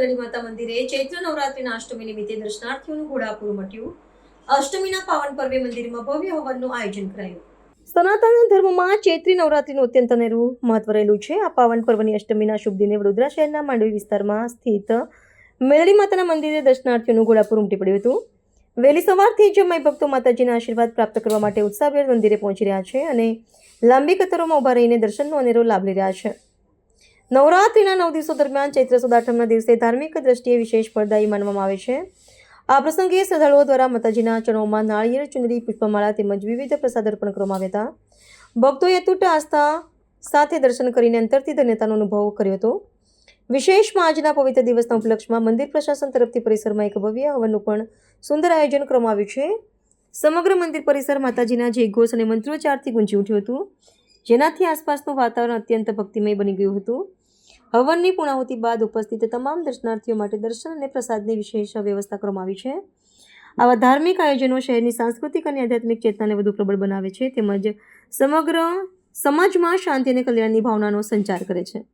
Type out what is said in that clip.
મેલડી માતા મંદિરે ચૈત્ર નવરાત્રિના અષ્ટમી નિમિત્તે દર્શનાર્થીઓનું ઘોડાપુર ઉમટ્યું. અષ્ટમીના પાવન પર્વે મંદિરમાં ભવ્ય હવનનું આયોજન કરાયું. સનાતન ધર્મમાં ચૈત્રી નવરાત્રિનું અત્યંત અનેરું મહત્વ રહેલું છે. આ પાવન પર્વની અષ્ટમીના શુભ દિને વડોદરા શહેરના માંડવી વિસ્તારમાં સ્થિત મેલડી માતાના મંદિરે દર્શનાર્થીઓનું ઘોડાપુર ઉમટી પડ્યું હતું. વહેલી સવારથી જ માઈ ભક્તો માતાજીના આશીર્વાદ પ્રાપ્ત કરવા માટે ઉત્સાહભેર મંદિરે પહોંચી રહ્યા છે અને લાંબી કતારોમાં ઊભા રહીને દર્શનનો અનેરો લાભ લઈ રહ્યા છે. નવરાત્રિના 9 દિવસો દરમિયાન ચૈત્ર સુદ આઠમના દિવસે ધાર્મિક દ્રષ્ટિએ વિશેષ ફળદાયી માનવામાં આવે છે. આ પ્રસંગે શ્રદ્ધાળુઓ દ્વારા માતાજીના ચરણોમાં નાળિયેર, ચુંદડી, પુષ્પમાળા તેમજ વિવિધ પ્રસાદ અર્પણ કરવામાં આવ્યા હતા. ભક્તોએ અતૂટ આસ્થા સાથે દર્શન કરીને અંતરથી ધન્યતાનો અનુભવ કર્યો હતો. વિશેષમાં આજના પવિત્ર દિવસના ઉપલક્ષમાં મંદિર પ્રશાસન તરફથી પરિસરમાં એક ભવ્ય હવનનું પણ સુંદર આયોજન કરવામાં આવ્યું છે. સમગ્ર મંદિર પરિસર માતાજીના જયઘોષ અને મંત્રોચ્ચારથી ગુંજી ઉઠ્યું હતું, જેનાથી આસપાસનું વાતાવરણ અત્યંત ભક્તિમય બની ગયું હતું. હવનની પૂર્ણાહુતિ બાદ ઉપસ્થિત તમામ દર્શનાર્થીઓ માટે દર્શન અને પ્રસાદની વિશેષ વ્યવસ્થા કરવામાં આવી છે. આવા ધાર્મિક આયોજનો શહેરની સાંસ્કૃતિક અને આધ્યાત્મિક ચેતનાને વધુ પ્રબળ બનાવે છે તેમજ સમગ્ર સમાજમાં શાંતિ અને કલ્યાણની ભાવનાનો સંચાર કરે છે.